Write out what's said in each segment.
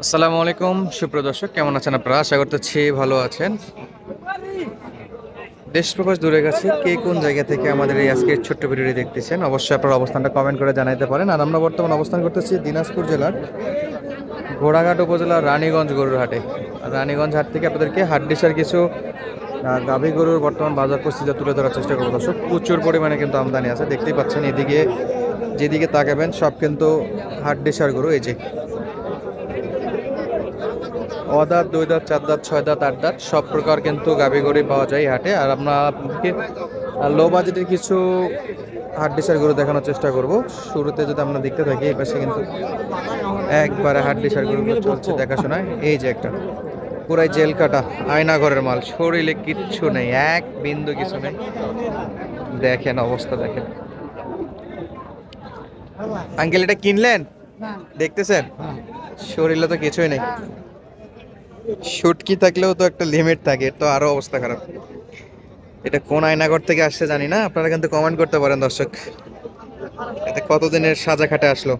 আসসালামু আলাইকুম সুপ্রিয় দর্শক, কেমন আছেন আপনারা? আশা করতেছি ভালো আছেন। দেশ প্রকাশ দূরে গেছে, কে কোন জায়গা থেকে আমাদের এই আজকের ছোট্ট ভিডিওটি দেখতেছেন অবশ্যই আপনার অবস্থানটা কমেন্ট করে জানাতে পারেন। আর আমরা বর্তমান অবস্থান করতেছি দিনাজপুর জেলার ঘোড়াঘাট উপজেলার রানীগঞ্জ গরুর হাটে। আর রানীগঞ্জ হাট থেকে আপনাদেরকে হাড্ডিসার কিছু গাভী গরুর বর্তমান বাজার পরিস্থিতি তুলে ধরার চেষ্টা করবো। দর্শক, প্রচুর পরিমাণে কিন্তু আমদানি আছে, দেখতেই পাচ্ছেন। এদিকে যেদিকে তাকাবেন সব কিন্তু হাড্ডিসার গরু। এই যে অদাঁত, দুই দাঁত, চার দাঁত, ছয় দাঁত, আট দাঁত সব প্রকার কিন্তু গাভী গরু পাওয়া যায় এই হাটে। আর আমরা আপনাদেরকে লো বাজেটের কিছু হাড্ডিসার গরু দেখানোর চেষ্টা করব। শুরুতে যদি আমরা দেখতে থাকি, এই পাশে কিন্তু একবারে হাড্ডিসার গরুগুলো চলছে দেখাশোনায়। এই যে একটা পুরাই জেল কাটা আয়না ঘরের মাল, শরীরে কিচ্ছু নেই, এক বিন্দু কিছু নেই। দেখেন অবস্থা, দেখেন। আঙ্কেল, এটা কিনলেন? দেখতেছেন শরীরে তো কিছুই নেই। শুটকি থাকলেও তো একটা লিমিট থাকে, এর তো আরো অবস্থা খারাপ। এটা কোন আয়নাঘর থেকে আসছে জানি না, আপনারা কিন্তু কমেন্ট করতে পারেন দর্শক। এতে কতদিনের সাজা খাটে আসলো।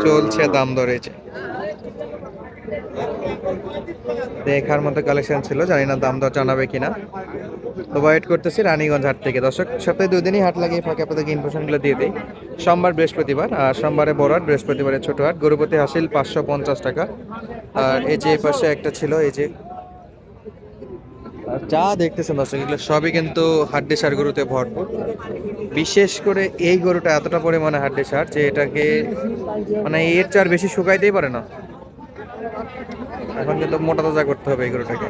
চলছে দাম দরেছে, দেখার মতো কালেকশন ছিল, জানি না দাম দর জানাবে কিনা। তো ওয়েট করতেছি রানীগঞ্জ হাট থেকে। দর্শক, সপ্তাহে 2 দিনই হাট লাগিয়ে ফাঁকে আপনাদেরকে ইনফরমেশনগুলো দিয়ে দিই। সোমবার বৃহস্পতিবার, আর সোমবারে বড় হাট, বৃহস্পতিবারে ছোট হাট। গরুপতি হাসিল 550 টাকা। আর এই যে এই পাশে একটা ছিল, এই যে যা দেখতেছেন দর্শক, এগুলো সবই কিন্তু হাড্ডি সার গরুতে ভরপুর। বিশেষ করে এই গরুটা এতটা পরিমাণে হাড্ডি সার যে এটাকে মানে এর চার বেশি শুকাইতেই পারে না। এখন কিন্তু মোটা তাজা করতে হবে এই গরুটাকে।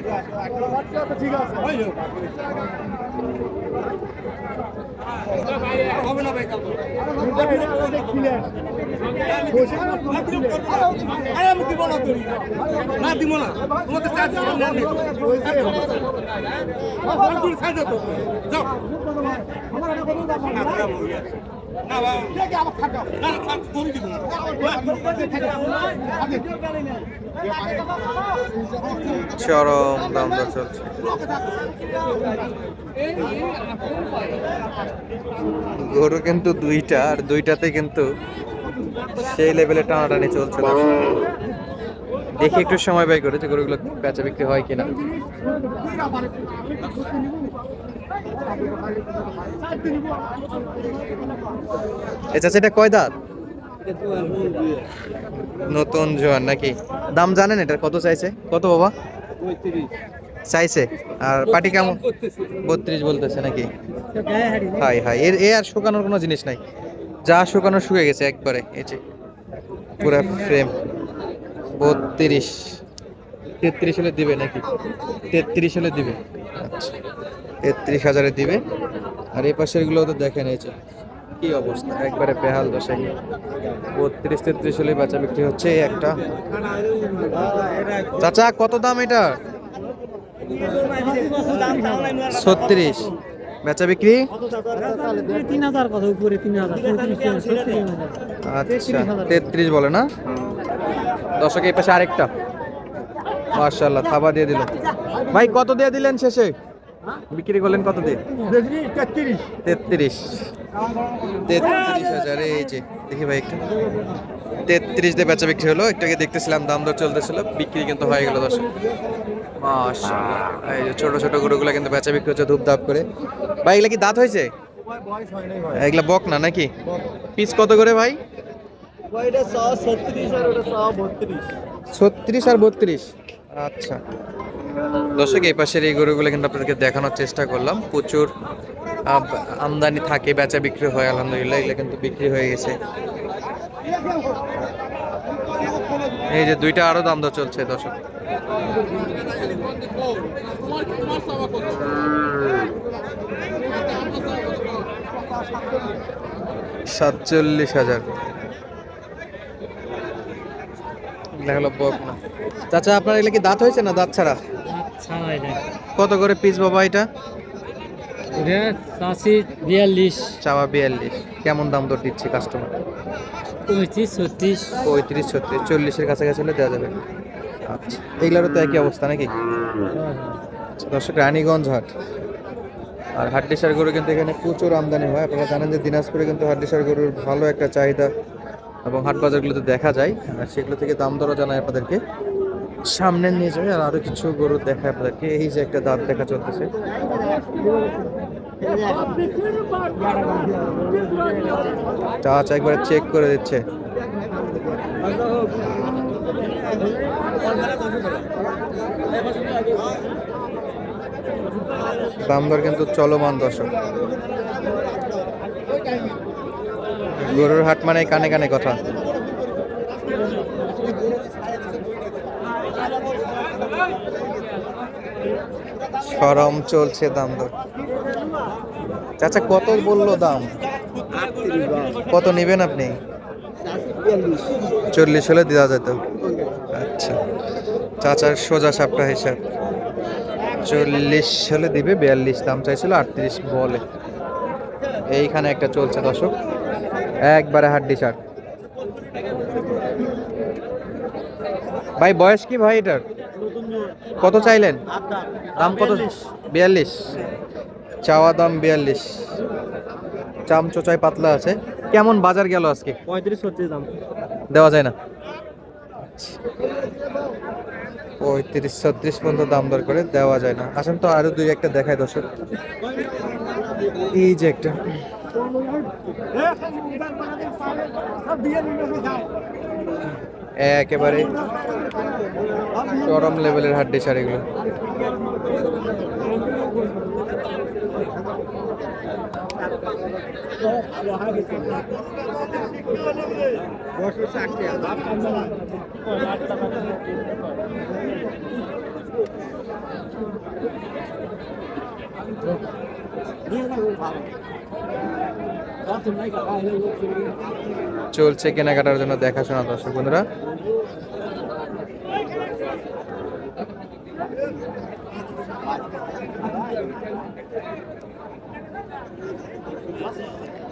চরম দাম দর চলছে। গরু কিন্তু দুইটা, আর দুইটাতে কিন্তু সেই লেভেলে টানাটানি চলছে। দেখি একটু সময় ব্যয় করে যে গরুগুলো বেচা বিক্রি হয় কিনা। আচ্ছা, এটা কয় দাঁত? নতুন জোয়ান নাকি? দাম জানেন এটার কত চাইছে? কত বাবা চাইছে? আর পাটি কেমন? 32 বলতেছে নাকি? হাই হাই, এর এ আর শুকানোর কোনো জিনিস নাই, যা শুকানো শুকে গেছে একবারে। এই যে পুরা ফ্রেম। 32, 33 হলে দিবে নাকি? 33 হলে দিবে। আচ্ছা, 33,000-এ দিবে। আর এই পাশের গুলো তো দেখেন, এই যে কি অবস্থা, একবারে বেহাল দশাই। 32-33 হলে বেচা বিক্রি হচ্ছে এই একটা। চাচা, কত দাম এটা? 36 বেচা বিক্রি। আচ্ছা, 33 বলে না দর্শক। এই পাশে আরেকটা, মাশাআল্লাহ, থাবা দিয়ে দিল। ভাই কত দিয়ে দিলেন শেষে? বিক্রি করলেন কত দিয়ে? 33 33,000। এই যে দেখি ভাই, একটু 33 দিয়ে বেচা বিক্রি হলো। একটু আগে দেখতেছিলাম দাম দর চলতেছিল, বিক্রি কিন্তু হয়ে গেল দর্শক। মাশাআল্লাহ, এই যে ছোট ছোট গরুগুলো কিন্তু বেচা বিক্রি হচ্ছে ধূপধাপ করে। ভাই এগুলা কি দাঁত হয়েছে? এগুলা বক না নাকি? পিস কত করে ভাই? 36 আর 32। আচ্ছা দর্শক, এই পাশের এই গরুগুলো কিন্তু আপনাদেরকে দেখানোর চেষ্টা করলাম। প্রচুর আমদানি থাকে, বেচা বিক্রি হয় আলহামদুলিল্লাহ। এগুলো কিন্তু বিক্রি হয়ে গেছে। এই যে দুইটা আরো দাম দর চলছে দর্শক। 47,000 হলো বক না। চাচা, আপনার এগুলো কি দাঁত হয়েছে না দাঁত ছাড়া? কত করে পিস বাবা এটা? 42। চাওয়া 42, কেমন দাম দর দিচ্ছে কাস্টমার? 35, 36। 35, 36, 40-এর কাছাকাছি হলে দেওয়া যাবে। আচ্ছা, এইগুলোরও তো একই অবস্থা নাকি? আচ্ছা, দর্শক, রানীগঞ্জ হাট। আর হাড্ডিসার গরু কিন্তু এখানে প্রচুর আমদানি হয়। আপনারা জানেন যে দিনাজপুরে কিন্তু হাড্ডিসার গরুর ভালো একটা চাহিদা এবং হাট বাজারগুলোতে দেখা যায়, আর সেগুলো থেকে দাম দরও জানাই আপনাদেরকে। সামনে নিয়ে যাবে আর আরো কিছু গরু দেখায় আপনাদেরকে। এই যে একটা দাঁত দেখা চলতেছে, চাচা একবার চেক করে দিচ্ছে। দাম দর কিন্তু চলমান দর্শক। গরুর হাট মানে কানে কানে কথা। সরম চলছে দাম দর। চাচা কত বললো দাম? কত নেবেন আপনি? 40 হলে দেওয়া যেত। আচ্ছা, চাচার সোজা সাপটা হিসাব। 40 হলে দিবে, 42 দাম চাইছিল, 38 বলে। এইখানে একটা চলছে দর্শক, একবারে হাড্ডি শার্ট। ভাই বয়স কি ভাই এটার? কত চাইলেন? দাম কত? 42 চাওয়া দাম, 42। চাম চোচাই পাতলা আছে। কেমন বাজার গেল আজকে? 35-36 দাম দেওয়া যায় না। 35-36 পর্যন্ত দাম দর করে দেওয়া যায় না। আসেন তো আরো দুই একটা দেখায় দর্শক। এই যে একটা, একেবারে চরম লেভেলের হাড্ডি সার এগুলো। চলছে কেনাকাটার জন্য দেখাশোনা দর্শক বন্ধুরা।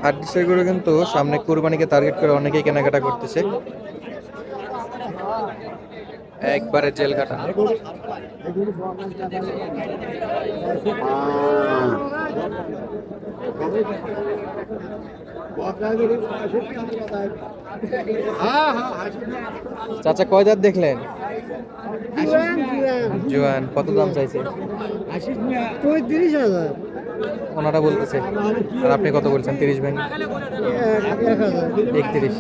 হাড্ডিসার গরু কিন্তু সামনে কুরবানিকে টার্গেট করে অনেকেই কেনাকাটা করতেছে। একবারে জেল কাটা। চাচা কয় দাঁত দেখলেন? জোয়ান। কত দাম চাইছে? 35,000। ওনারা বলতেছে, আর আপনি কত বলছেন? 30 ভাই, 31।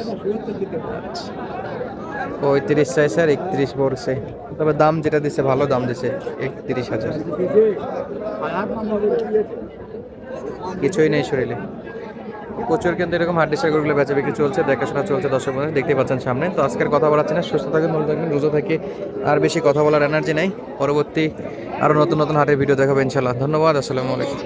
35 চাইছে আর 31 বলছে। তবে দাম যেটা দিছে ভালো দাম দিছে, 31,000। কিছুই নেই শরীরে। প্রচুর কিন্তু এরকম হাড্ডিসার গরুগুলো বেচা বিক্রি চলছে, দেখাশোনা চলছে দর্শক বন্ধুরা, দেখতে পাচ্ছেন সামনে। তো আজকের কথা বলাচ্ছি না, সুস্থ থাকুন, ভালো থাকবেন, রোজা থেকে আর বেশি কথা বলার এনার্জি নাই। পরবর্তী আরো নতুন নতুন হাটের ভিডিও দেখাবো ইনশাল্লাহ। ধন্যবাদ, আসসালামু আলাইকুম।